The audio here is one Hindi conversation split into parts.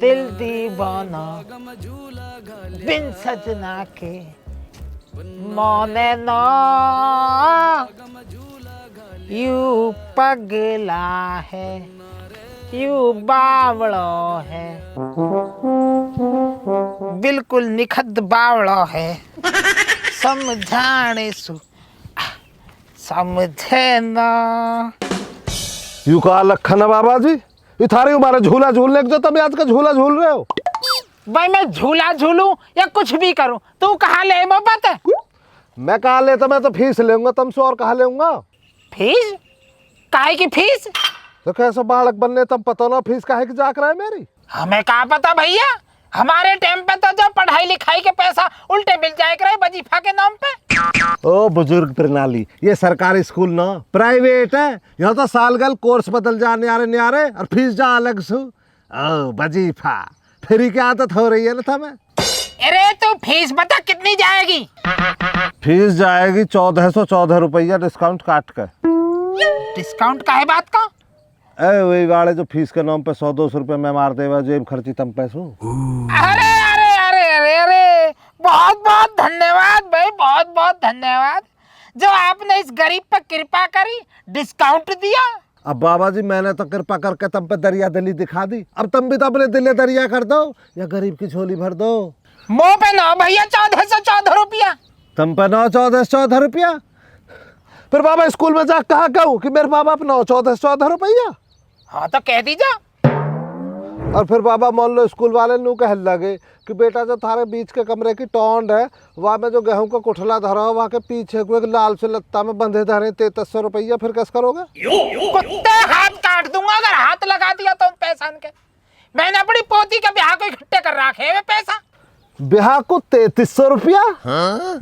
दिल दीवाना बिन सजना के मौने ना यू पगला है यू बावड़ो है बिल्कुल निखद बावड़ो है समझाने सु समझे ना। यू कहा लखन है बाबा जी, ये थारी हमारे झूला झूलने के जो तुम आज का झूला झूल रहे हो। भाई मैं झूला झूलूं या कुछ भी करूं तू कहाँ ले मोहब्बत है? मैं कहा लेता, मैं तो फीस लेऊंगा तुमसे और कहा लेऊंगा। फीस? काहे की फीस? तो कैसे बालक बनने तुम पता ना फीस काहे की जाक रहा है मेरी। हमें कहा पता भैया, हमारे टाइम पे तो जो पढ़ाई लिखाई के पैसा उल्टे मिल जाए करे वजीफा के नाम पे। ओ बुजुर्ग प्रणाली, ये सरकारी स्कूल ना प्राइवेट है, यहाँ तो सालगल कोर्स बदल जाने आ रहे और फीस जा अलग सु। ओ वजीफा फ्री की आदत हो रही है ना तुम्हें। अरे तो फीस बता कितनी जाएगी? फीस जाएगी 1414 रुपया डिस्काउंट काट कर। डिस्काउंट काहे बात का? वही वाले जो फीस के नाम पे 100-200 रुपये में मार देवा जेब खर्ची तम पैसों। अरे अरे अरे अरे अरे बहुत बहुत धन्यवाद भाई, बहुत बहुत धन्यवाद जो आपने इस गरीब पर कृपा करी, डिस्काउंट दिया। अब बाबा जी मैंने तो कृपा करके तुम पे दरिया दली दिखा दी, अब तुम भी तो अपने दिले दरिया कर दो या गरीब की झोली भर दो। मुँह पे ना भैया 1414 रुपया। तुम पे 914 रुपया। फिर बाबा स्कूल में जा कहा कहूँ कि मेरे बाबा पे 914 रुपया। हाँ तो कह दीजा। और फिर बाबा मान लो स्कूल वाले नू कह लगे कि बेटा जो थारे बीच के कमरे की टोंड है वहाँ में जो गेहूं का कुठला धरा हो वहाँ के पीछे को एक लाल से लत्ता में बंधे धरे 3300 रुपया, फिर कैसे करोगे? कुत्ते हाथ काट दूंगा अगर हाथ लगा दिया तो पैसा के। मैंने अपनी पोती के ब्याह को इकट्ठे कर रखे है पैसा। ब्याह को 3300 रुपया?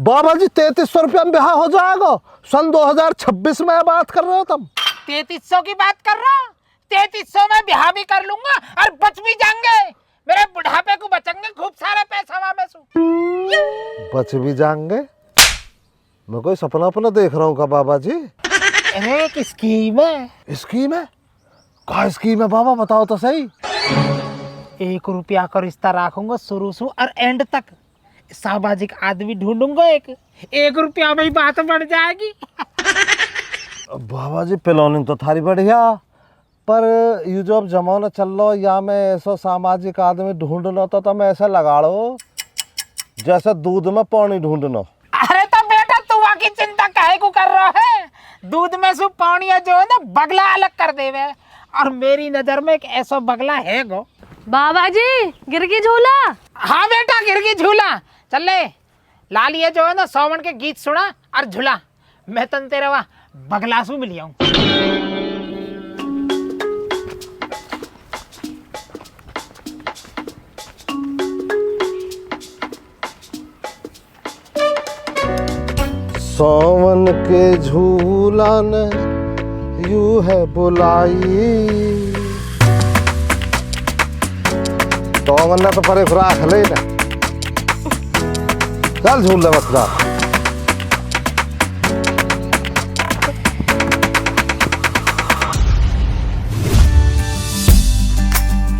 बाबा जी 3300 रुपया में ब्याह हो जाएगा? सन 2026 में बात कर रहे हो तुम? 3300 की बात कर रहा हूँ। 3300 में ब्याह भी कर लूंगा और बच भी जाएंगे। मेरे बुढ़ापे को बचेंगे खूब सारे पैसा वहां में। बच भी जाएंगे? मैं कोई सपना अपना देख रहा हूँ का बाबा जी? एक स्कीम है। स्कीम है? क्या स्कीम है बाबा बताओ तो सही। 1 रुपया का रिश्ता रखूंगा शुरू से और एंड तक। सामाजिक आदमी ढूंढूंगा 1 रुपया में ही बात बढ़ जाएगी। बाबा जी पिलौनी तो थारी बढ़िया, पर ये जो अब जमाना चल रहा या मैं ऐसा सामाजिक आदमी ढूंढना तो मैं ऐसा लगा लो जैसे दूध में पानी ढूंढना। अरे तो बेटा तू की चिंता काहे को कर रहा है? दूध में से पानी जो है ना बगला अलग कर देवे, और मेरी नजर में एक ऐसा बगला है गो। बाबा जी गिरगी झूला। हाँ बेटा गिरगी झूला। चल ले लाल, ये जो है ना सावन के गीत सुना और झूला। मैं तन तेरा वहाँ बगलासू मिल आऊं। सावन के झूला ने यू है बुलाई, तो ने तो परे खुराक ले ना, चल झूल ले बखरा।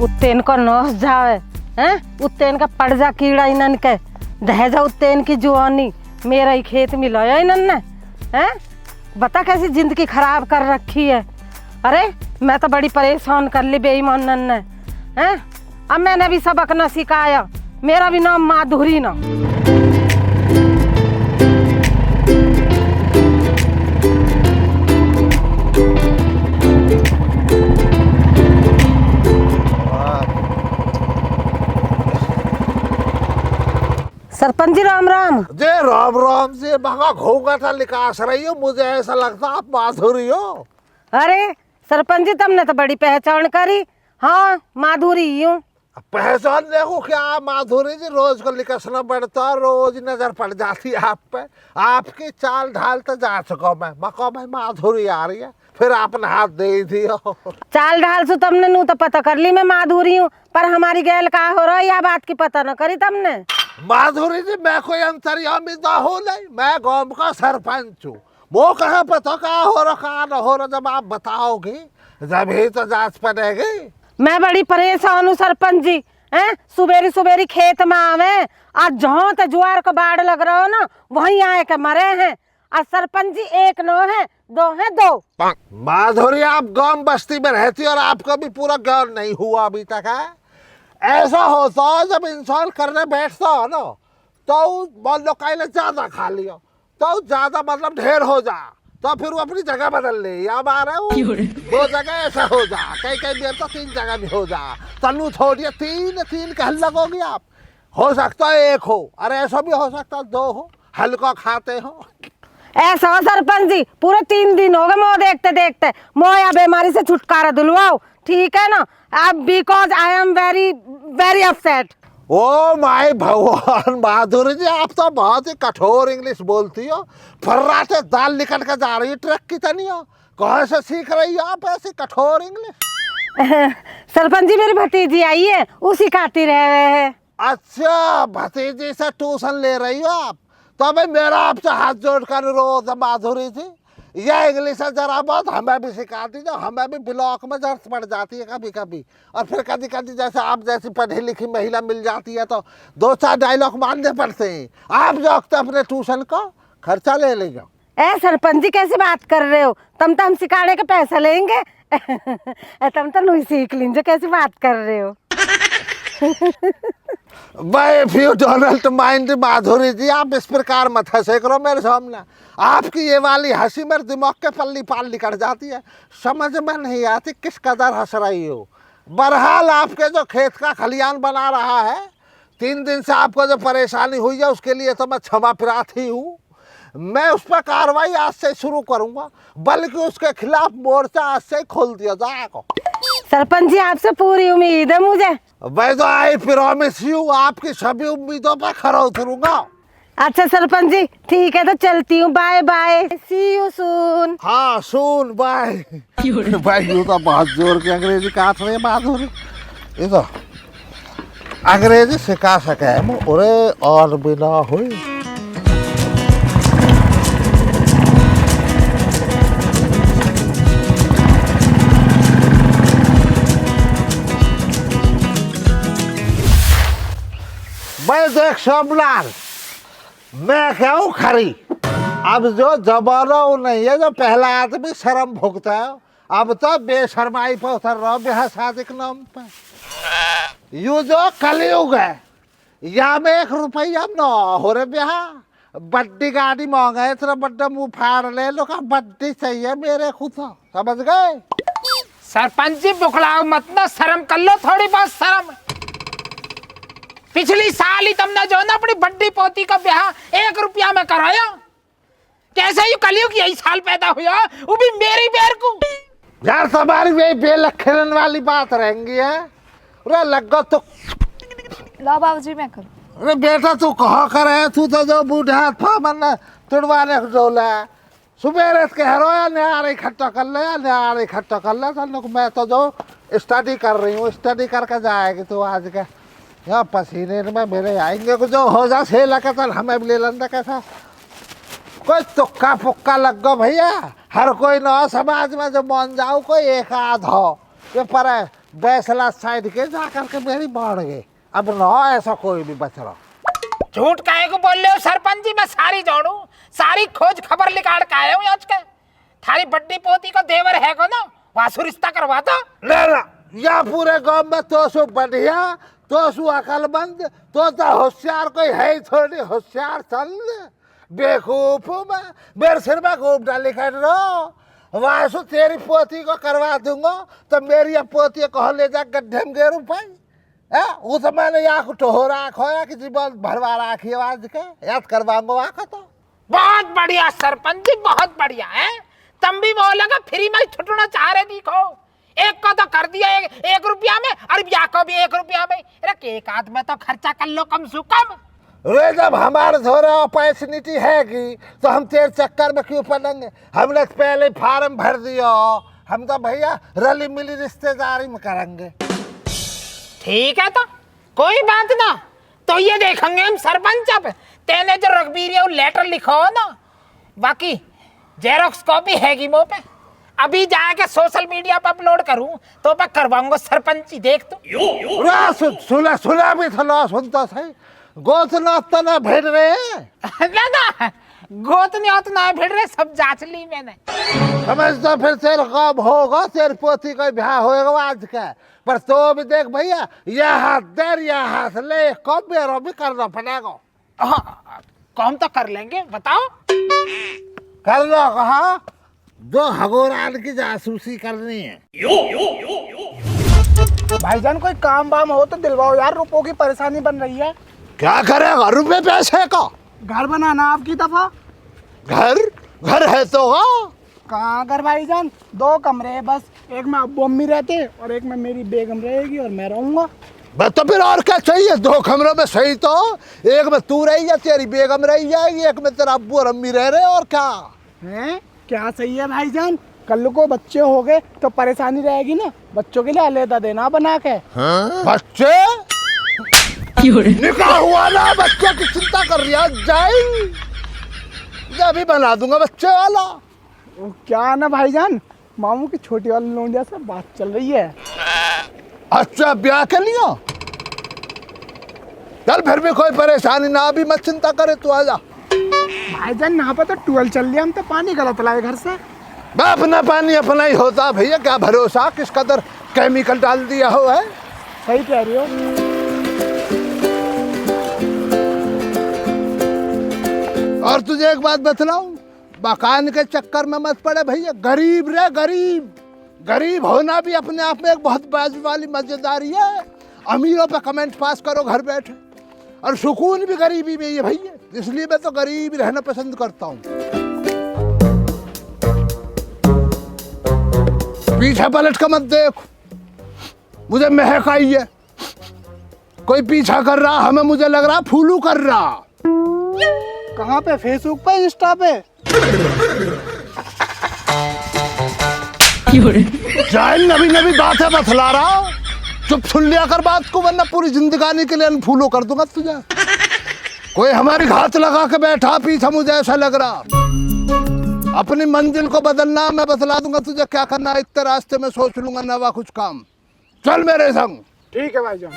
उत्तेन को नौस जावे हैं, उत्तेन का पड़ जा कीड़ा इनन के दह जा उत्तेन की जुआनी मेरा ही खेत में लाया इनन ने हैं। बता कैसी जिंदगी खराब कर रखी है। अरे मैं तो बड़ी परेशान कर ली बेईमान ने हैं। अब मैंने भी सबक न सिखाया, मेरा भी नाम माधुरी ना। सरपंच जी राम राम। जय राम राम से भगा घोंघा लिकास रही हो, मुझे ऐसा लगता आप माधुरी हो। अरे सरपंच जी तुमने तो बड़ी पहचान करी। हाँ माधुरी ही हूँ। पहचान देखो क्या माधुरी जी, रोज को लिकसना पड़ता, रोज नजर पड़ जाती आप पे। आपकी चाल ढाल तो जा चुका मैं भाई माधुरी आ रही है, फिर आपने हाथ दे दियो। चाल ढाल से तुमने नू तो पता कर ली मैं माधुरी हूँ, पर हमारी गैल का हो रहा है यह बात की पता न करी तुमने। माधुरी जी मैं कोई अंतर्यामी हो नहीं, मैं गांव का सरपंच हूँ। वो कहाँ पता क्या हो रहा कहाँ न हो रहा, जब आप बताओगे जब ही तो जांच पड़ेगी। मैं बड़ी परेशान हूँ सरपंच जी, हैं? सुबेरी सुबेरी खेत में आवे और जहाँ तो ज्वार को बाढ़ लग रहा हो ना वहीं आए के मरे हैं। और सरपंच जी एक नो है, दो है दो। माधुरी, आप गांव बस्ती में रहती और आपका भी पूरा ज्ञान नहीं हुआ अभी तक है। ऐसा होता है जब इंसान करने बैठता हो ना तो मान लो कहीं ज्यादा खा लिया तो ज्यादा मतलब ढेर हो जा तो फिर वो अपनी जगह बदल ले। अब आ रहे हो 2 जगह ऐसा हो जा, कहीं कहीं देर तो 3 जगह भी हो जा। तनु छोड़िए, 3 कहने लगोगे आप। हो सकता है 1 हो, अरे ऐसा भी हो सकता है 2 हो, हल्का खाते हो। ऐसा हो सरपंच जी, पूरे 3 दिन हो गए मोह देखते देखते। मोया बीमारी से छुटकारा दिलवाओ, ठीक है ना? अब because I am very very upset. Oh my भगवान माधुरी जी, आप तो बहुत ही कठोर इंग्लिश बोलती हो। फर्राटे दाल निकल कर जा रही है ट्रक की तनी हो। कहाँ से सीख रही हो आप ऐसी कठोर इंग्लिश? सरपंच जी मेरी भतीजी आई है, उसी खातिर रहे हैं। अच्छा, भतीजी से ट्यूशन ले रही हो आप? तो भाई मेरा आपसे हाथ जोड़ कर अनुरोध है माधुरी जी, यह इंग्लिश है जरा बहुत हमें भी सिखा दीजिए। हमें भी ब्लॉक में जरूरत पड़ जाती है कभी कभी, और फिर कभी कभी जैसे आप जैसी पढ़ी लिखी महिला मिल जाती है तो 2-4 डायलॉग मानने पड़ते हैं। आप जो अपने ट्यूशन का खर्चा ले लीजिए। ए सरपंच जी कैसी बात कर रहे हो? तुम तो हम सिखाने के पैसे लेंगे। तुम तो नहीं सीख लीजिए, कैसी बात कर रहे हो? भाई इफ यू डोंट माइंड माधुरी जी, आप इस प्रकार मत हंसे करो मेरे सामने। आपकी ये वाली हंसी मेरे दिमाग के पल्ली पाल निकल जाती है, समझ में नहीं आती किस कदर हंस रही हो। बहरहाल आपके जो खेत का खलियान बना रहा है, 3 दिन से आपको जो परेशानी हुई है उसके लिए तो मैं क्षमा प्रार्थी हूँ। मैं उस पर कार्रवाई आज से शुरू करूँगा, बल्कि उसके खिलाफ मोर्चा आज से खोल दिया जाएगा। सरपंच जी आपसे पूरी उम्मीद है मुझे। भाई तो आई प्रॉमिस यू, आपकी सभी उम्मीदों पर खरा उतरूंगा। अच्छा सरपंच जी ठीक है, तो चलती हूँ, bye bye, see you soon. हाँ सुन बाय। भाई यू तो बहुत जोर की अंग्रेजी काट रहे माधुरी, ये तो अंग्रेजी सिखा सके अरे और बिना हुई। मैं देख सोमलाल, मैं कहूँ खरी, अब जो जमाना नहीं है जो पहला आदमी शर्म भुगता है, अब तो बेशर्माई पर उतर रहा हूँ ब्याह शादी के नाम पर। यू जो कलयुग है, या में 1 रुपया न हो रहे ब्याह। बड्डी गाड़ी मांगा है, इतना बड्डा मुँह फाड़ ले लो का बड्डी चाहिए मेरे खुद, समझ गए? सरपंच जी बुखलाओ मत ना, शर्म कर लो थोड़ी बहुत शर्म। पिछली साल ही तुमने जो ना अपनी बड्डी पोती का ब्याह 1 रुपया में कराया। कैसे ही कलयुग यही साल पैदा हुआ, वो भी मेरी बेर को। यार तुम्हारी वे बेलखन वाली बात रहेंगी है। अरे लगा तो लो बाबूजी मैं करूँ। अरे बेटा तू कहा करे, तू तो जो बूढ़ा था मन तुड़वाने को डोला सुबह कह रो या न्यारे इकट्ठा कर ले, या न्यारे इकट्ठा कर ले। मैं तो जो स्टडी कर रही हूँ, स्टडी करके जाएगी तू आज के यहाँ पसीने में मेरे आएंगे को जो हो जा से लगा तो हमें भी ले लेंगे कैसा। कोई तुक्का फुक्का लग गो भैया, हर कोई न समाज में जो मान जाओ कोई एक आध हो, ये पर बैसला साइड के जा करके मेरी बढ़ गई। अब न ऐसा कोई भी बच रहा। झूठ काहे को बोल रहे हो सरपंच जी? मैं सारी जानू, सारी खोज खबर निकाल के आया हूँ आज के। थारी बड्डी पोती का देवर है को ना, वहां से रिश्ता करवा दो। ना या पूरे गांव में तो सो बढ़िया, तो सु अकलमंद, तो होशियार कोई है थोड़ी होशियार चल बेवकूफ में मेरे सिर में घूम डाली कर रो। वहां से तेरी पोती को करवा दूंगा तो मेरी अब पोती कहो ले जा गड्ढे में गेरू पाई है। वो तो मैंने यहाँ को टोहरा खोया कि जीवन भरवा राखी आवाज के याद करवाऊंगा वहाँ का। तो बहुत बढ़िया सरपंच जी, बहुत बढ़िया है। तुम भी बोला का फ्री में छुटना चाह रहे, देखो एक को तो कर दिया 1 रुपया में, और ब्याह को भी 1 रुपया में। अरे एक आध में तो खर्चा कर लो कम से कम। रे जब हमारे थोड़ा अपॉर्चुनिटी है कि तो हम तेरे चक्कर में क्यों पड़ेंगे? हमने पहले फार्म भर दिया, हम तो भैया रली मिली रिश्तेदारी में करेंगे। ठीक है तो कोई बात ना, तो ये देखेंगे हम सरपंच। अब तेने जो रघबीर लेटर लिखो ना, बाकी जेरोक्स कॉपी हैगी मुँह पे, अभी जाके सोशल मीडिया पर अपलोड करूं तो मैं करवाऊंगा सरपंची, देख तू। सुना भी था, सुनता था। गोत नाश्ता ना भेड़ रहे ना गोत नहीं होत ना भिड़ रहे, सब जांच ली मैंने। समझता, फिर तेरे काम होगा, तेरे पोती का ब्याह होएगा आज का। पर तो भी देख भैया, यह हाथ देर यह हाथ ले, कब मेरा भी करना पड़ेगा। हाँ, काम तो कर लेंगे, बताओ। करना कहा, जो हगोरान की जासूसी करनी है। भाईजान कोई काम वाम हो तो दिलवाओ यार, रुपयों की परेशानी बन रही है। क्या करेगा रुपए पैसे का? घर बनाना आपकी दफा। घर है तो कहाँ घर भाईजान, 2 कमरे है बस, एक में अब्बू अम्मी रहते और एक में मेरी बेगम रहेगी और मैं रहूंगा। बस तो फिर और क्या चाहिए? 2 कमरों में सही तो, एक में तू रही है, तेरी बेगम रही जाएगी, एक में तेरा अब्बू और अम्मी रह रहे, और क्या हैं? क्या सही है भाईजान, कल को बच्चे हो गए तो परेशानी रहेगी ना, बच्चों के लिए अलग देना बना के। बच्चे निकाह हुआ ना, बच्चों की चिंता कर रही है, जाए अभी बना दूंगा बच्चे वाला। क्या ना भाईजान, मामू की छोटी वाली लोंडिया से बात चल रही है। अच्छा, ब्याह के लिए चल, फिर भी कोई परेशानी ना, अभी मत चिंता करे, तू आजा। भाईजान यहाँ पर तो ट्वेल्व चल रही है, हम तो पानी गलत लाए घर से। अपना पानी अपना ही होता भैया, क्या भरोसा किस कदर केमिकल डाल दिया हो है। सही कह रही हो। और तुझे एक बात बतलाऊं, मकान के चक्कर में मत पड़े भैया, गरीब रे गरीब। गरीब होना भी अपने आप में एक बहुत बाजू वाली मजेदारी है। अमीरों पे कमेंट पास करो घर बैठे, और सुकून भी गरीबी में ही है भैया, इसलिए मैं तो गरीब रहना पसंद करता हूँ। पीछे पलट कर मत देख, मुझे महक आई है, कोई पीछा कर रहा, हमें मुझे लग रहा फूलू कर रहा। कहाँ पे? फेसबुक पे, इंस्टा पे? जाहिल नबी नबी बातें बतला रहा, चुप सुन लिया कर बात को, वरना पूरी जिंदगानी के लिए अनफूलो कर दूंगा तुझे। कोई हमारी घात लगा के बैठा पीछे, मुझे ऐसा लग रहा। अपनी मंजिल को बदलना, मैं बतला दूंगा तुझे क्या करना, इतने रास्ते में सोच लूंगा नवा कुछ काम। चल मेरे संग। ठीक है भाईजान।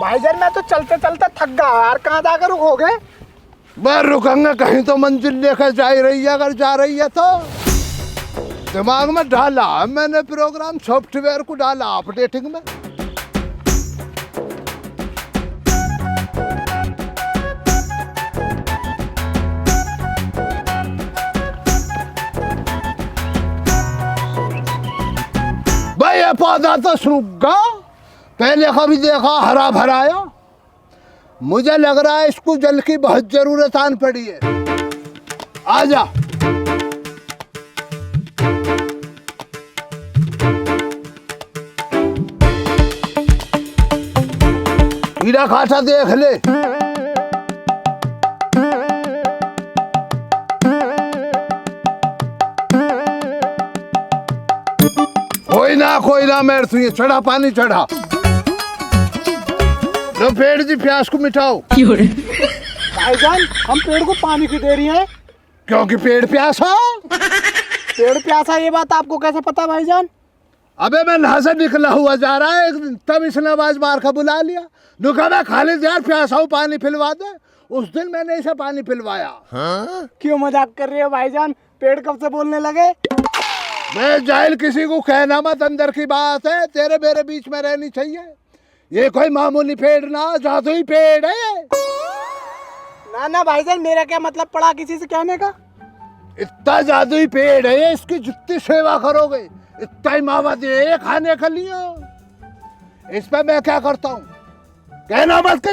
भाईजान मैं तो चलते चलते थक गया यार, कहाँ जाकर रुकोगे? मैं रुकूंगा कहीं तो मंजिल लेकर जा रही है, अगर जा रही है तो। दिमाग में डाला मैंने प्रोग्राम, सॉफ्टवेयर को डाला अपडेटिंग में। भाई ये पौधा तो सूख गया, पहले कभी देखा हरा भराया, मुझे लग रहा है इसको जल की बहुत जरूरत आन पड़ी है। आजा। कीड़ा काटा देख ले। कोई ना मेरे तुझे चढ़ा, पानी चढ़ा, लो पेड़ की प्यास को मिटाओ। भाईजान हम पेड़ को पानी क्यों दे रही हैं? क्योंकि पेड़ प्यासा। पेड़ प्यासा, ये बात आपको कैसे पता भाईजान? अबे मैं नहा से निकला हुआ जा रहा है एक दिन, तब इसने आवाज मार कर बुला लिया, नुका मैं खालिद यार प्यासा हूँ, पानी पिलवा दे। उस दिन मैंने इसे पानी पिलवाया। क्यों मजाक कर रही है भाईजान? पेड़ कब से बोलने लगे? मैं जाहिल, किसी को कहना मत, अंदर की बात है, तेरे मेरे बीच में रहनी चाहिए। ये कोई मामूली पेड़ ना, जादुई पेड़ है ये। ना ना भाईजान, मेरा क्या मतलब पड़ा किसी से कहने का? इतना जादुई पेड़ है ये, इसकी जितनी सेवा करोगे इतना ही मावा दे खाने के लिए। इस पे मैं क्या करता हूँ, कहना मत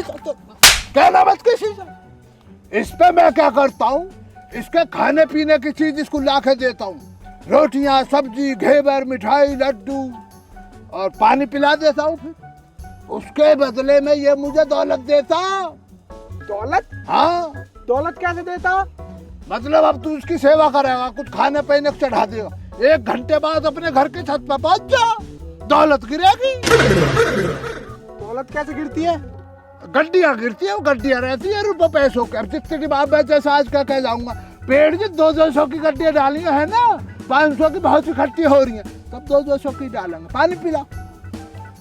किसी से। इस पे मैं क्या करता हूँ, इसके खाने पीने की चीज इसको ला के देता हूँ, रोटियां, सब्जी, घेवर, मिठाई, लड्डू, और पानी पिला देता हूँ। फिर उसके बदले में ये मुझे दौलत देता। दौलत? हाँ। दौलत कैसे देता? मतलब अब तू उसकी सेवा करेगा, कुछ खाने पीने को चढ़ा देगा, 1 घंटे बाद अपने घर के छत पे पहुंच जा, दौलत गिरेगी। दौलत कैसे गिरती है? गड्डियां गिरती है, वो गड्डियां रहती है रुपये पैसों के। अब जितनी बात मैं जैसे आज का कह जाऊंगा, पेड़ जी 200 की गड्डियां डाली है ना, 500 की बहुत इकट्ठी हो रही है, तब 200 की डालेंगे। पानी पिला,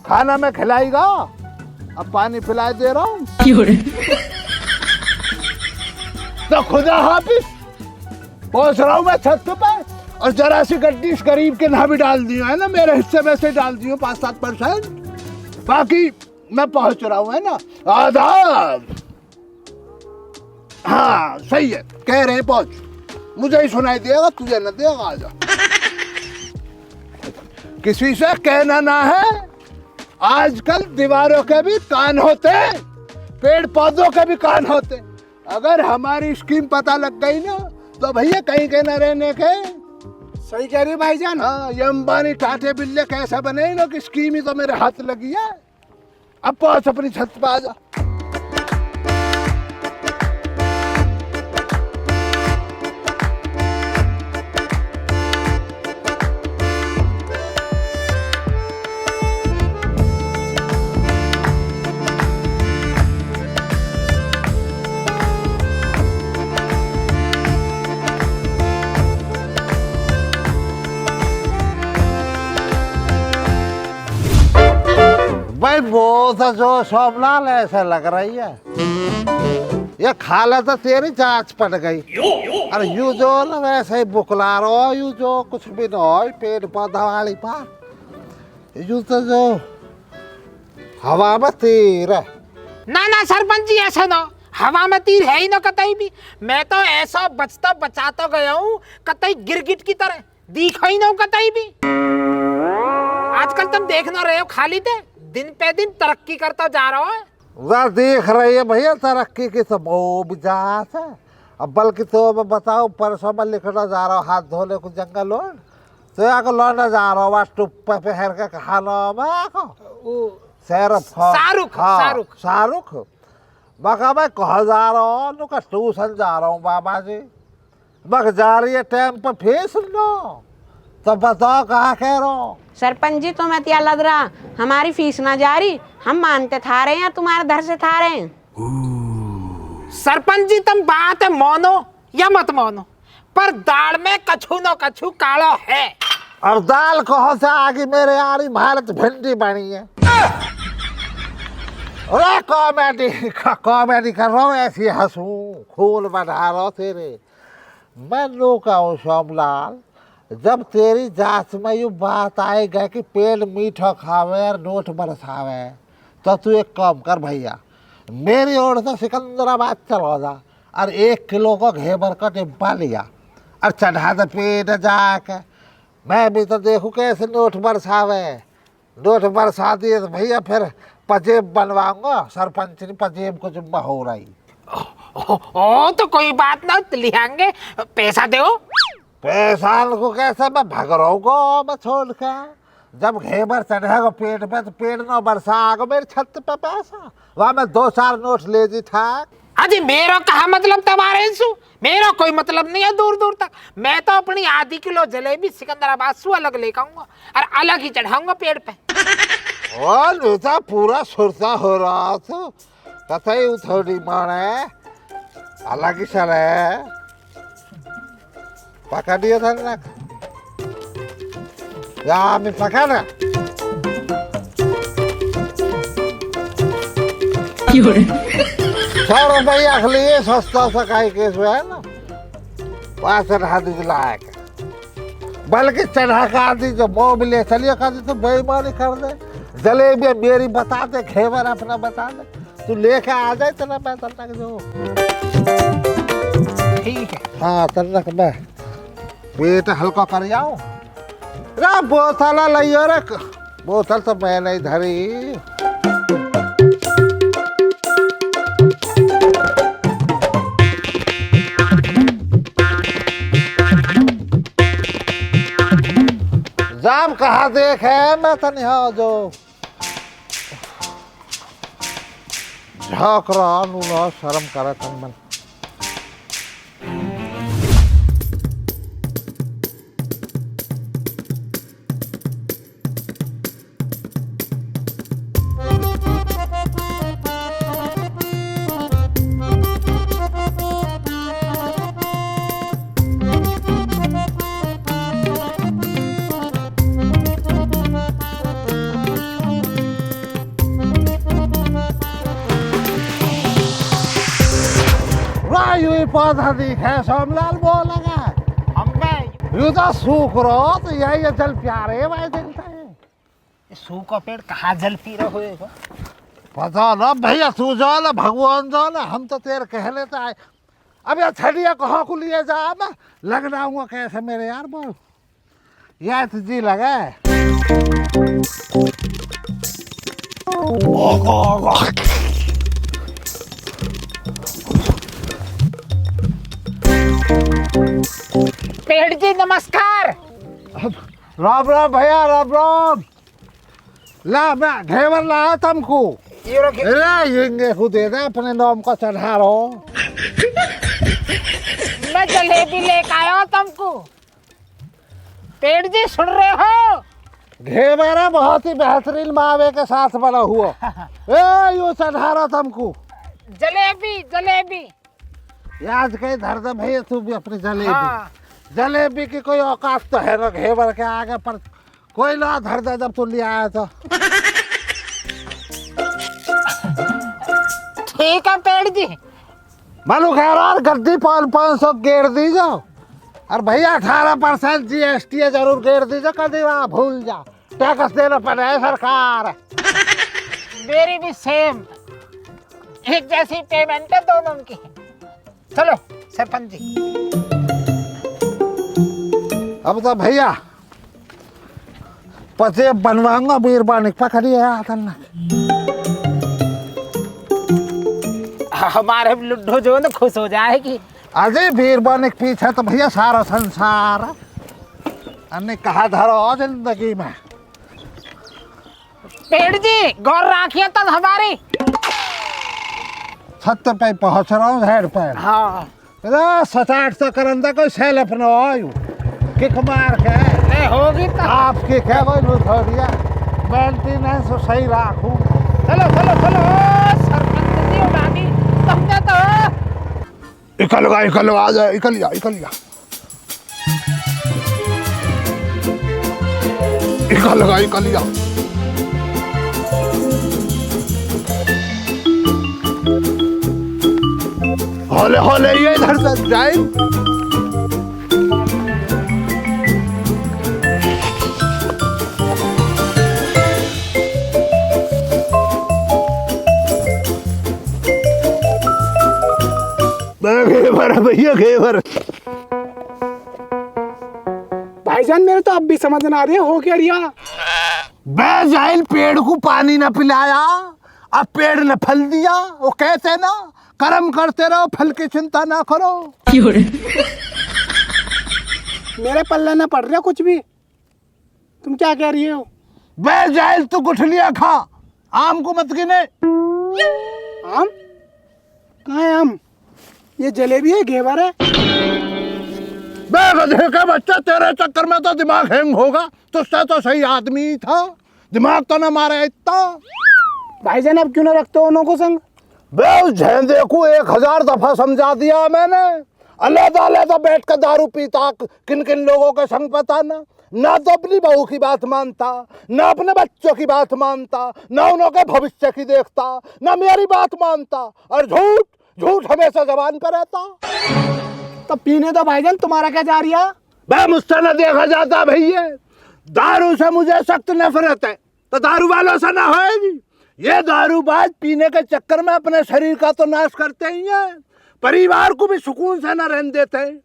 खाना मैं खिलाएगा, अब पानी पिला दे रहा हूँ। तो खुदा हाफिज, पहुंच रहा हूँ मैं छत पे, और जरा सी गड्डी इस गरीब के ना भी डाल दी है ना, मेरे हिस्से में से डाल दी 5-7%, बाकी मैं पहुंच रहा हूँ, है ना। आदाब। हाँ सही है, कह रहे हैं पहुंच, मुझे ही सुनाई देगा, तुझे न देगा। आजा, किसी से कहना ना है, आजकल दीवारों के भी कान होते, पेड़ पौधों के भी कान होते। अगर हमारी स्कीम पता लग गई ना, तो भैया कहीं के न रहने के। सही कह रही है भाईजान। हाँ, ये अंबानी टाटे बिल्ले कैसा बने ना कि स्कीम ही तो मेरे हाथ लगी है। अब पहुंच अपनी छत पे, आजा। भाई वो तो जो सोमलाल ऐसा लग रही है, ये खाला तो तेरी जांच पड़ गई। अरे यू जो ना वैसे ही बुकला रहो, यू जो कुछ भी न हो, पेड़ पौधा वाली बात, यू तो जो हवा में तीर है। ना सरपंच जी, ऐसा ना, हवा में तीर है ही ना कतई भी। मैं तो ऐसा बचता बचाता गया हूँ, कतई गिरगिट की तरह दिखा ही ना कतई भी। आजकल तुम देख ना रहे हो, खाली थे दिन पे दिन तरक्की करता जा रहा है। वह देख रही है भैया, तरक्की की तो वो बिजात है। अब बल्कि तो मैं बताऊँ, परसों में लिखना जा रहा हूँ, हाथ धोने को जंगल लोड, तो यहाँ को लौटना जा रहा हूँ, वहाँ टुप्पा पे हेर के खाना शाहरुख बका मैं कहा जा रहा हूँ, नुका ट्यूशन जा रहा हूँ बाबा जी। बक जा रही है टाइम पर फीस लो, तो बताओ कहाँ कह रहा हूँ। सरपंच जी तो मैं त्या लग रहा, हमारी फीस ना जारी, हम मानते था रहे हैं, तुम्हारे घर से था रहे हैं। सरपंच जी तुम बात है मानो या मत मानो, पर दाल में कछु न कछु काला है। और दाल कहो से आगे मेरे यारी भारत भिंडी बनी है। अरे कॉमेडी कर रहा हूँ, ऐसी हंसूं खून बढ़ा रहा तेरे। मैं लूका हूँ सोमलाल, जब तेरी जांच में यू बात आएगा कि पेड़ मीठा खावे और नोट बरसावे, तो तू एक काम कर भैया, मेरी ओर से सिकंदराबाद चला जा और 1 किलो का घेवर का डिब्बा लिया और चढ़ा दे पेट जाके। मैं भी तो देखूँ कैसे नोट बरसावे। नोट बरसा दिए तो भैया फिर पजेब बनवाऊंगा, सरपंच ने पजेब को जुम्मा हो रही। ओ तो कोई बात ना, लियांगे, पैसा दो। पैसा को कैसे मैं भग रहा हूँ मैं छोड़ के। जब घेवर चढ़ेगा पेट पे तो पेट न बरसाएगा मेरी छत पे पैसा, वहाँ मैं 2-4 नोट ले जी था। अजी मेरा कहा मतलब तुम्हारे सु, मेरा कोई मतलब नहीं है दूर दूर तक। मैं तो अपनी आधी किलो जलेबी सिकंदराबाद से अलग लेकर आऊंगा और अलग ही चढ़ाऊंगा पेड़ पे। और नेता पूरा सुरता हो रहा था, कतई थोड़ी माने अलग ही सर है। पकड़ दिया था ना, या मैं पकड़ ना। ₹100 अखिले सस्ता सा काई केस है ना, वहाँ चढ़ा दी लायक, बल्कि चढ़ा का आदि जो वो मिले चलिए कर दे, तो बेईमानी कर दे। जलेबी मेरी बता दे, घेवर अपना बता दे, तू लेके आ जाए, चला मैं तलक जो ठीक है। हाँ तलक मैं पेट हल्का कर जाओ। रे बोतल लियो रे, बोतल तो मैं नहीं धरी। जाम कहाँ देखे मैं तो नहीं जो झाँक रहा हूँ ना, शर्म करे तन मन। पौधा दिखे सोमलाल बोलेगा हमें यू तो सूख रहो तो यही ये जल प्यारे भाई दिखता है। सू का पेड़ कहाँ जल पी रहे होएगा? पता ना भैया, तू जो ना भगवान जो ना, हम तो तेरे कह लेते आए। अब ये छड़िया कहाँ को लिए जा, मैं लगना हुआ कैसे मेरे यार बोल, यह तो जी लगा पेड़ जी नमस्कार। राम राम भैया, राम राम। ला मैं घेवर लाया तुमको, ये रखे। ये को दे दे, अपने नाम का चढ़ा रहो। मैं जलेबी लेकर आया हूं तुमको। पेड़ जी सुन रहे हो? घेवर है बहुत ही बेहतरीन मावे के साथ बना हुआ। ए यो चढ़ा रहा तुमको जलेबी जलेबी। याद के धर दे भैया, तू भी अपनी जलेबी। हाँ। जलेबी की कोई औकात तो है ना घेवर के आगे, पर कोई ना धर दे जब तू ले आया तो। ठीक है पेड़ जी। मालू खैर गद्दी 500 गेर दी जाओ, और भैया 18% GST जरूर गेर दीजिए, कभी वहाँ भूल जा, टैक्स देना पड़े सरकार। मेरी भी सेम, एक जैसी पेमेंट है दोनों की। चलो सरपंच जी। अब तो भैया पचे बनवाऊंगा, बीरबानी पकड़िए आतन। हमारे लुड्डो जो है ना खुश हो जाएगी। अजय बीरबानी के पीछे तो भैया सारा संसार है। हमने कहा धरो जिंदगी में। पेड़ जी गौर रखिए तब हमारी। छत पे पहुंच रहा हूँ, हेड पर। हाँ सचाट तो करंदा कोई सेल अपना आयु किक मार के नहीं होगी तो। आपकी क्या कोई लुथोरिया मेंटेनेंस सही राखूं। चलो चलो चलो सरपंच जी उड़ानी तुमने तो। इकल आ जा, इकल जा इकल जा। होले होले ये इधर से जाए। घेवर भैया घेवर। भाईजान मेरे तो अब भी समझ ना आ रही है, हो क्या रिया? बेजाइल पेड़ को पानी न पिलाया, अब पेड़ ने फल दिया। वो कहते ना कर्म करते रहो, फल की चिंता ना करो। मेरे पल्ले न पड़ रहा कुछ भी। तुम क्या कह रही हो? बेजाइल तू गुठलियां खा, आम को मत गिने। आम? कहाँ है आम? ये जलेबी है, घेवर है। बेगधे का बच्चा, तेरे चक्कर में तो दिमाग हैंग होगा। तुझसे तो सही आदमी था, दिमाग तो न मारे इतना। भाईजान अब क्यों ना रखते हो उनको संग? बे उस झेंदे को 1000 दफा समझा दिया मैंने। अलग बैठ कर दारू पीता, किन किन लोगों के संग पता ना तो अपनी बहू की बात मानता, ना अपने बच्चों की बात मानता, ना उनके भविष्य की देखता, ना मेरी बात मानता, और झूठ हमेशा जबान पर रहता। तो पीने दो भाईजान, तुम्हारा क्या जा रहा? बे मुझसे न देखा जाता भैया, दारू से मुझे सख्त नफरत है, तो दारू वालों से ना होएगी। ये दारूबाज पीने के चक्कर में अपने शरीर का तो नाश करते ही हैं, परिवार को भी सुकून से न रहने देते हैं।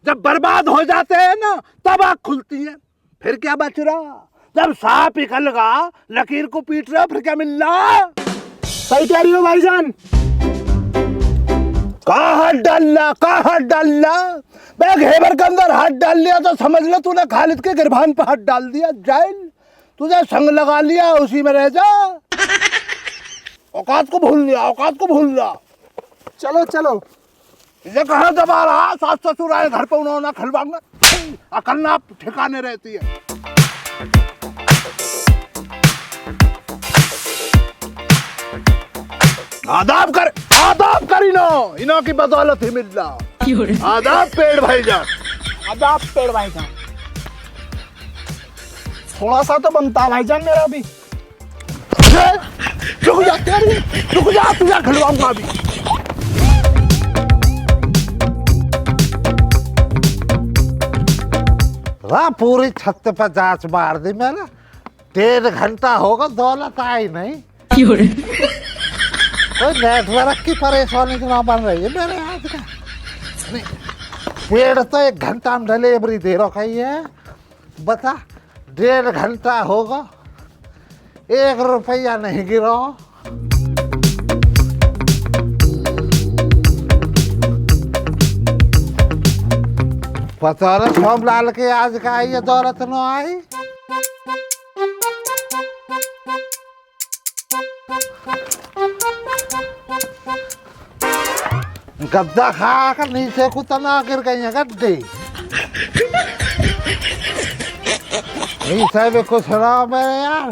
जब बर्बाद हो जाते हैं ना, तब आँख खुलती है। फिर क्या बच रहा? जब सांप निकल गया, लकीर को पीट रहे हो, फिर क्या मिल रहा? सही कह रही हो भाईजान। कहाँ हाथ डालना? मैं घेवर के अंदर हाथ डाल लिया तो समझ लो तूने खालिद के गिरबान पर हाथ डाल दिया। जाइल तुझे संग लगा लिया, उसी में रह जा। औकात को भूल लिया। चलो चलो। ये कहाँ दबा रहा? सास ससुर आए घर पे, उन्होंने खिलवाऊंगा। अकल ना ठिकाने रहती है। आदाब कर इनो की बदौलत ही मिल रहा। आदाब पेड़ भाईजान। थोड़ा सा तो बनता है भाईजान मेरा भी। रुक जा तुझे खिलवाऊंगा अभी। हाँ पूरी छत पर जांच मार दी मैंने, 1.5 घंटा होगा दौलत आई नहीं। कोई नेटवर्क की परेशानी तो ना बन रही है मेरे हाथ का। नहीं, पेड़ तो 1 घंटा में डिलीवरी दे रखा है, बता 1.5 घंटा होगा 1 रुपया नहीं गिरा। पता नहीं सोमलाल के आज का आई है दौलत न आई। गद्दा खा कर नीचे कुतना गिर गई है गड्ढे। नीचे भी कुछ ना मेरे यार,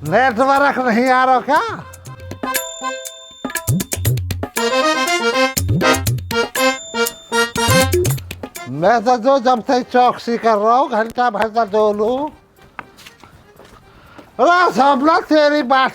नेटवर्क नहीं आ रहा क्या? मैं तो जो जब से चौकसी कर रहा हूँ घंटा भर का दो लूँ। सबला तेरी बात।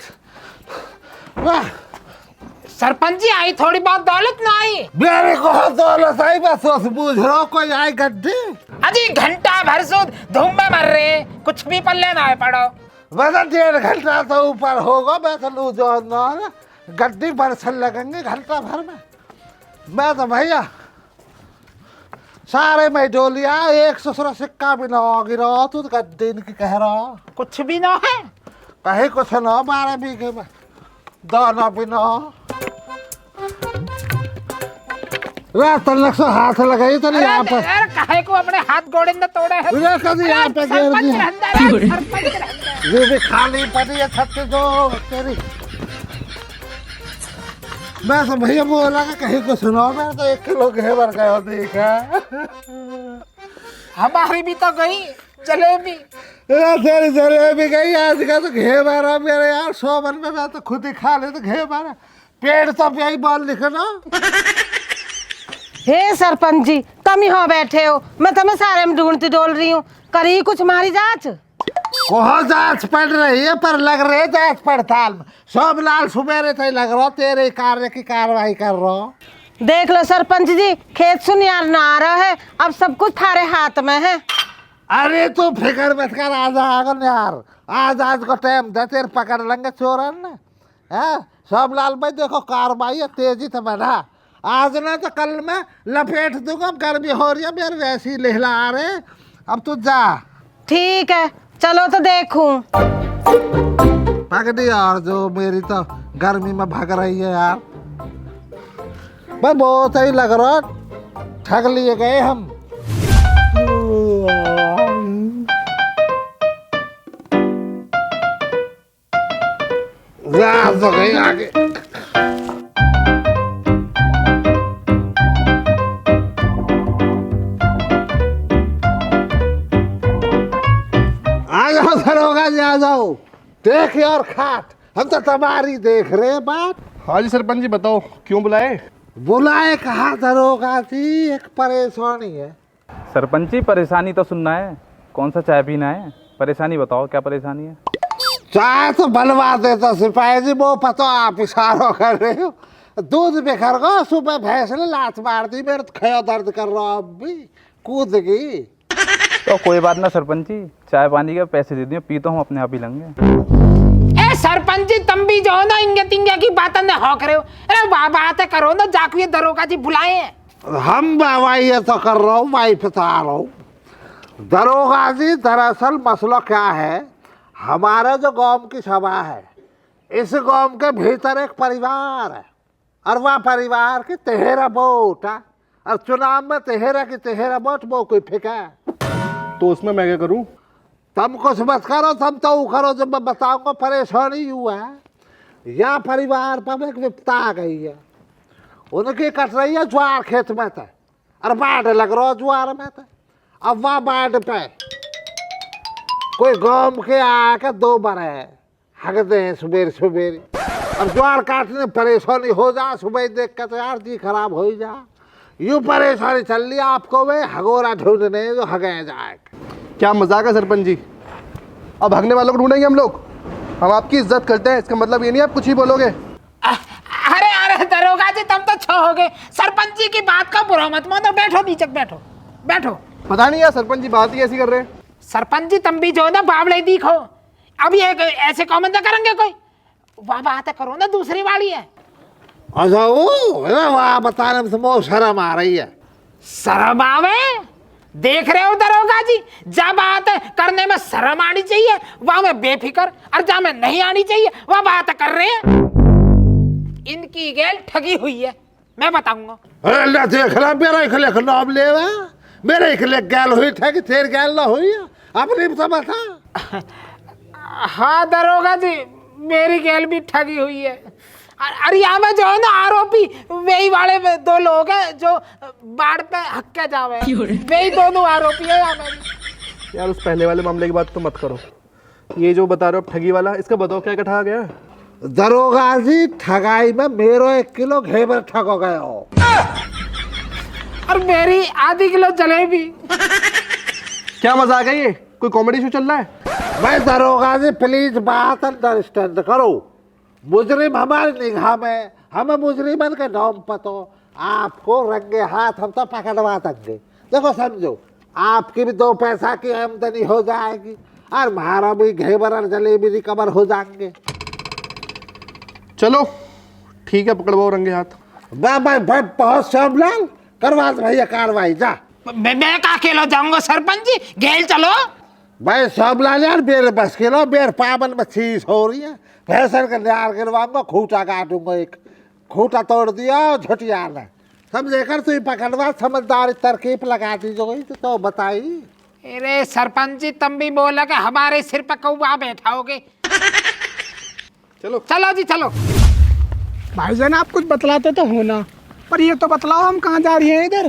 सरपंच जी आई थोड़ी बहुत दौलत ना आई? मेरे को दौलत आई, मैं सोच बूझ रहा हूँ कोई आई गड्ढी। अजी घंटा भर सूद धूम में मर रहे, कुछ भी पल्ले ना आए पड़ो। वैसे 1.5 घंटा तो ऊपर होगा। मैं तो लू जो ना गड्ढी बरसन लगेंगे घंटा भर में। मैं तो भैया सारे में डोलिया 100 सिक्का भी ना गिरा, तू तो गड्ढी की कह रहा कुछ भी ना है, कहीं कुछ ना 12 बीघे में दाना भी ना। तलक से हाथ लगाई तो यहाँ पर काहे को अपने हाथ गोड़े न तोड़े है। कभी यहाँ पे गिर ये भी खाली पड़ी है छत जो तेरी। मैं तो भैया बोला कि कहीं को सुनाओ, मैं तो 1 किलो घेवर गया देखा। हमारी भी तो गई जलेबी। तेरी जलेबी गई आज का तो घेवर मेरे यार। 100 मन में मैं तो खुद ही खा ले तो घेवर पेड़ तो यही बोल लिखना। हे सरपंच जी कम ही हो बैठे हो, मैं तुम्हें सारे में ढूंढती डोल रही हूँ। करी कुछ मारी जांच? कहाँ जांच पड़ रही है, पर लग रही है जांच पड़ताल में। सोमलाल सुबेरे से लग रहा तेरे कार्य की कार्रवाई कर रहा। देख लो सरपंच जी, खेत सुनियार ना आ रहा है, अब सब कुछ थारे हाथ में है। अरे तू फिक्र मत कर, आज आगन यार, आज को टाइम दे, तेरे पकड़ लेंगे चोरन ने। सोमलाल भाई देखो कार्रवाई है तेजी से बढ़ा। आज ना तो कल मैं लपेट दूंगा। गर्मी हो रही है मेरे वैसी लहला आ रहे। अब तू जा। ठीक है चलो तो देखूं। पकड़ी यार जो मेरी तो गर्मी में भाग रही है यार। मैं बहुत ही लग रहा ठग लिए गए हम। जा तो गई आगे। आ जाओ दरोगा जी, आ जाओ। देख और खाट, हम तो तुम्हारी देख रहे बात। हाँ जी सरपंच जी बताओ क्यों बुलाए? बुलाए कहा दरोगा जी, एक परेशानी है। सरपंच जी परेशानी तो सुनना है, कौन सा चाय पीना है? परेशानी बताओ क्या परेशानी है? चाय तो बनवा देता सिपाही जी, वो पता आप इशारा कर रहे हो। दूध बिखर गो, सुबह भैंस ने लात मार दी, मेरे तो खया दर्द कर रहा अब भी कूद गई। तो कोई बात ना सरपंच जी, चाय पानी के पैसे दे दिए, पी तो हम अपने आप ही लेंगे। ए सरपंच जी तुम भी जो ना इंगे तिंगे की बात न हो करे हो। अरे बात करो ना, जाके ये दरोगा जी बुलाए हैं। हम बाबाई ये तो कर रहा हूँ, माई पिता रहा हूँ। दरोगा जी दरअसल मसला क्या है, हमारा जो गांव की सभा है, इस गांव के भीतर एक परिवार है और वह परिवार की 13 वोट है और चुनाव में 13 की 13 वोट वो कोई फेंका। तो उसमें मैं क्या करूं? तुम कुछ मत करो, तुम तो वो करो जब मैं बताऊंगा। परेशानी हुआ है, यह परिवार पर एक विपता आ गई है। उनकी कट रही है ज्वार खेत में था और बाढ़ लग रहा है ज्वार में था। अब वह बाढ़ पे कोई गांव के आके 2 बरे हक दे सुबेर सुबेर। अब ज्वार काटने परेशानी हो जा, सुबह देख के तो यार जी खराब हो ही जा। यूं परेशानी चल रही आपको, वे हगोरा ढूंढने जो हगे जाए। क्या मजाक है सरपंच जी? अब भागने वालों को ढूंढेंगे हम लोग? हम आपकी इज्जत करते हैं, इसका मतलब ये नहीं आप कुछ ही बोलोगे। अरे दरोगा जी तुम तो छो हो गए। सरपंच जी की बात का बुरा मत मानो, बैठो नीचे बैठो। बैठो। पता नहीं यार सरपंच जी बात ही ऐसी कर रहे हैं। सरपंच जी तुम भी जो है ना बावले दिखो। अब ये ऐसे कमेंट करेंगे कोई? वाह बात करो ना, दूसरी वाली है। अच्छा वाह बताने में तो शर्म आ रही है। शर्म आवे? देख रहे हो दरोगा जी, जब बात करने में शर्म आनी चाहिए वहां में बेफिक्र, और जहां में नहीं आनी चाहिए वह बात कर रहे हैं। इनकी गैल ठगी हुई है, मैं बताऊंगा। अरे देख ला मेरा इखले नाम ले मेरे इखले गैल हुई था कि तेरे गैल ना हुई अपनी तो बता। हाँ दरोगा जी, मेरी गैल भी ठगी हुई है। अरे यहाँ में जो है ना आरोपी वही वाले दो लोग हैं जो बाढ़ पे हक्के जावे, वही दोनों आरोपी है यहाँ में। यार उस पहले वाले मामले की बात तो मत करो, ये जो बता रहे हो ठगी वाला, इसका बताओ क्या ठगा गया? दरोगा जी ठगाई में मेरो 1 किलो घेवर ठगो गए हो और मेरी आधी किलो जलेबी। क्या मजाक है ये? कोई कॉमेडी शो चल रहा है? मैं दरोगा जी प्लीज बात अंडरस्टैंड करो। मुजरिम हमारी निगाह में, हमें मुजरिमन के नाम पतो, आपको रंगे हाथ हम तो पकड़वा देंगे। देखो समझो, आपकी भी 2 पैसा की आमदनी हो जाएगी और हमारा भी घेवर और जलेबी रिकवर हो जाएंगे। चलो ठीक है, पकड़वाओ रंगे हाथ। भाई बहुत श्यामलाल करवा दे भैया कार्रवाई जा। मैं का अकेला जाऊंगा सरपंच जी, गेल चलो। भाई श्यामलाल यार मेरे बस के लो, मेरे पावन में चीज हो रही है। भैंसन का न्यार गिरवाऊंगा, खूंटा काटूंगा, एक खूंटा तोड़ दिया झुटिया ने, समझे कर तू पकड़वा। समझदारी तरकीब लगा दी जो तो बताई। अरे सरपंच जी तुम भी बोला कि हमारे सिर पर कौवा बैठाओगे। चलो चलो जी चलो। भाईजान आप कुछ बतलाते तो हो ना, पर ये तो बतलाओ हम कहाँ जा रही हैं इधर?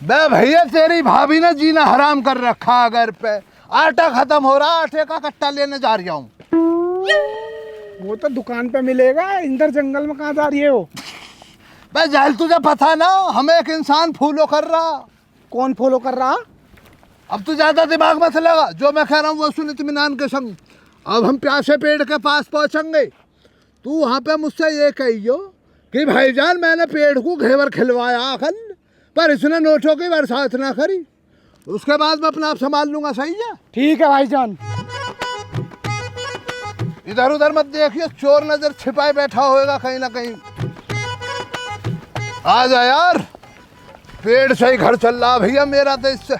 बे भैया तेरी भाभी ने जीना हराम कर रखा घर पे। आटा खत्म हो रहा, आटे का कट्टा लेने जा रहा हूँ। वो तो दुकान पे मिलेगा, इधर जंगल में कहाँ जा रही है वो? बे जाहिल तुझे पता ना, हमें एक इंसान फॉलो कर रहा। कौन फॉलो कर रहा? अब तू ज्यादा दिमाग मत लगा, जो मैं कह रहा हूँ वो सुन इत्मीनान के संग। अब हम प्यासे पेड़ के पास पहुंचेंगे, तू वहाँ पे मुझसे ये कहियो कि भाईजान मैंने पेड़ को घेवर खिलवाया कल, पर इसने नोटों की बरसात ना करी। उसके बाद मैं अपना आप संभाल लूंगा, सही है? ठीक है भाईजान। इधर उधर मत देखिए, चोर नजर छिपाए बैठा होएगा कहीं ना कहीं। आ जा यार, पेड़ से ही घर चल रहा भैया मेरा तो। इससे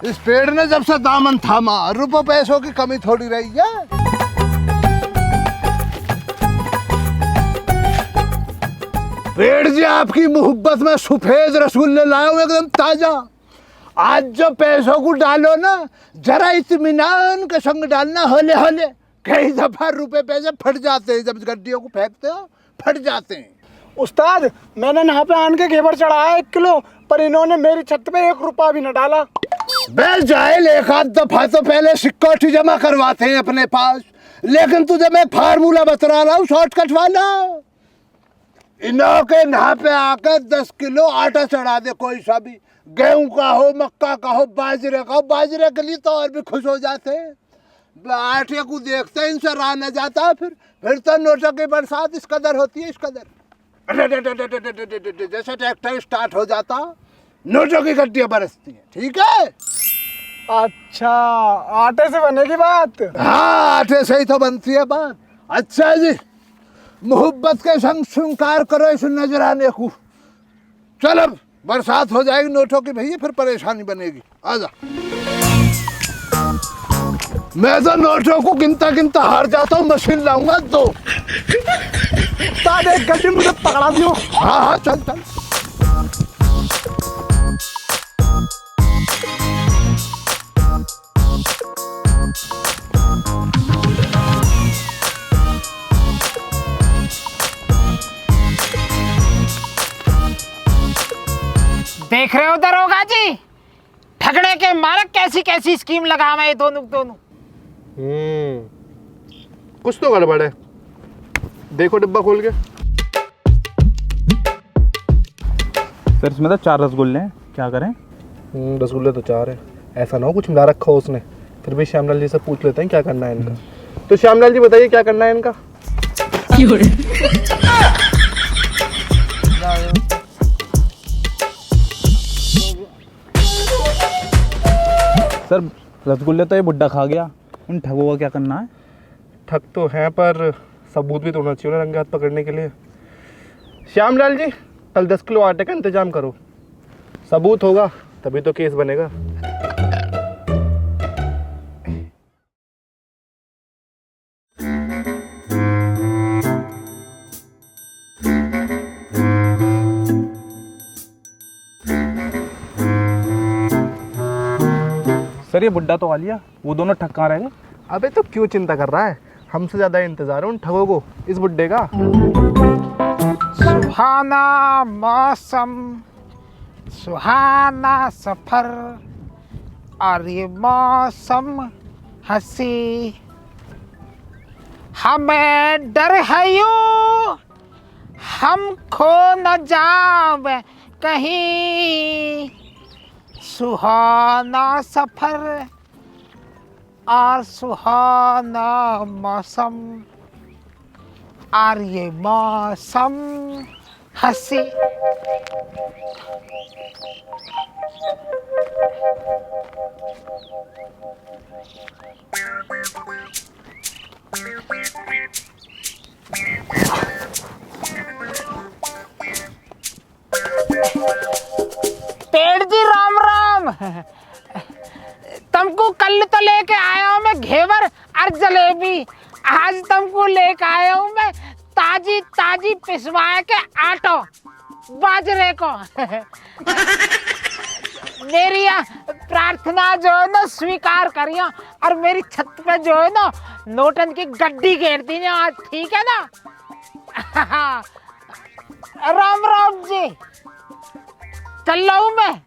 इस पेड़ ने जब से दामन थामा, रुपये पैसों की कमी थोड़ी रही है। पेड़ जी आपकी मोहब्बत में सफेद रसगुल्ले लाया हूं एकदम ताजा। आज जो पैसों को डालो ना, जरा इत्मीनान के संग डालना, होले होले। कई दफा रुपए पैसे फट जाते हैं, जब गड्डियों को फेंकते हो फट जाते हैं। उस्ताद मैंने यहाँ पे आन के घेवर चढ़ाया 1 किलो, पर इन्होंने मेरी छत पे 1 रुपया भी न डाला। बे जाहिल, एक आध दफा तो पहले सिक्योरिटी जमा करवाते हैं अपने पास, लेकिन तुझे मैं फार्मूला बता रहा हूँ शॉर्टकट वाला। इन्हों के यहाँ पे आकर 10 किलो आटा चढ़ा दे, कोई सा भी, गेहूं का हो, मक्का का हो, बाजरे का हो। बाजरे के लिए तो और भी खुश हो जाते हैं। आटे को देखते हैं इनसे रहा न जाता, फिर तो नोटों की बरसात इस कदर होती है, इस कदर। जैसे ट्रैक्टर स्टार्ट हो जाता, नोटों की गड्डियां बरसती हैं। ठीक है? अच्छा आटे से बनेगी बात? हाँ आटे से ही तो बनती है बात। अच्छा जी, मोहब्बत के संग स्वीकार करो इस नजराने को। चलो बरसात हो जाएगी नोटों की भैया, फिर परेशानी बनेगी। आजा। मैं तो नोटों को गिनता गिनता हार जाता हूँ, मशीन लाऊंगा 2। उस्ताद एक गड्डी मुझे पकड़ा दियो। हाँ हाँ चल चल। देख रहे हो दरोगा जी, ठगने के मारे कैसी कैसी स्कीम लगा मैं दोनों। कुछ तो गड़बड़ है, देखो डिब्बा खोल के। सर इसमें तो 4 रसगुल्ले हैं, क्या करें? रसगुल्ले तो 4 है, ऐसा ना हो कुछ मिला रखा हो उसने। फिर भी श्यामलाल जी से पूछ लेते हैं क्या करना है इनका। तो श्यामलाल जी बताइए क्या करना है इनका। सर रसगुल्ले तो ये बुड्ढा खा गया, उन ठगों का क्या करना है? ठग तो हैं पर सबूत भी तो होना चाहिए ना रंगे हाथ पकड़ने के लिए। श्यामलाल जी, कल 10 किलो आटे का इंतजाम करो, सबूत होगा तभी तो केस बनेगा। सर ये बुड्ढा तो आ लिया, वो दोनों ठग कहाँ रह गए? अबे तो क्यों चिंता कर रहा है, हमसे ज़्यादा इंतज़ार है उन ठगों को, इस बुड्ढे का। सुहाना मौसम, सुहाना सफर, और ये मौसम हंसी, हमें डर है यूं हम खो न जावे कहीं। सुहाना सफर और सुहाना मौसम, और ये मौसम हंसी। पेड़ जी राम राम। तुमको कल तो लेके आया हूँ मैं घेवर और जलेबी, आज तुमको लेके आया हूँ मैं ताजी ताजी पिसवाए के आटो बाजरे को। मेरी प्रार्थना जो है ना स्वीकार करियो, और मेरी छत पे जो है ना नोटन की गड्डी घेर दी ना आज, ठीक है ना। राम राम जी, चल रहा हूँ मैं,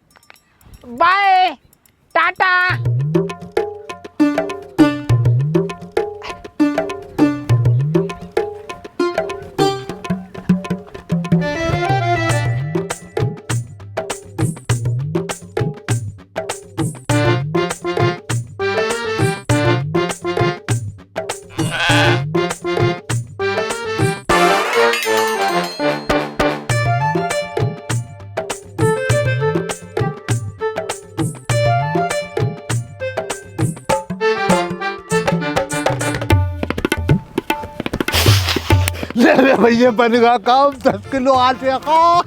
बाय टाटा। ले भैया बन गया काम, 10 किलो आटे का।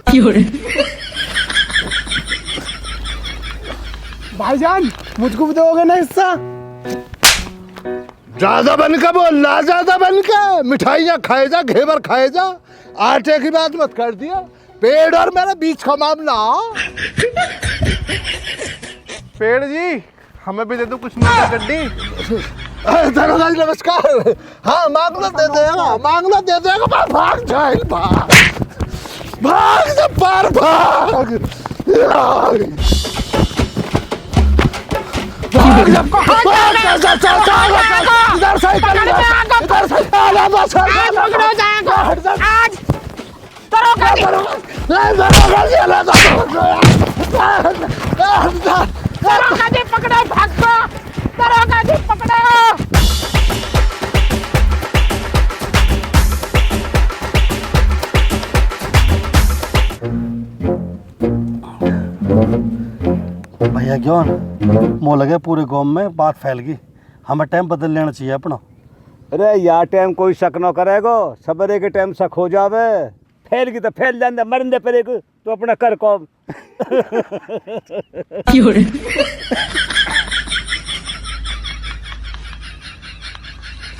भाईजान मुझको भी दोगे ना हिस्सा? ज्यादा बन के बोल ना, ज्यादा बन के मिठाइयाँ खाए जा, घेवर खाए जा, आटे की बात मत कर दिया। पेड़ और मेरे बीच का मामला। पेड़ जी, हमें भी दे दो कुछ ना गड्डी। दरोगा जी नमस्कार। हाँ मांगना दे देगा, मांगना दे देगा। मैं भाग जाए, भाग भाग से पार भाग। इधर से पकड़ो, भागो, दरोगा जी पकड़ो। भैया क्यों मोह लगे पूरे गांव में, बात फैल गई, हमें टाइम बदल लेना चाहिए अपना। अरे यार टाइम कोई शक न करेगो, सवेरे के टाइम शक हो जावे, फैल गई तो फैल जाने, मरने पर तो अपना कर कौम।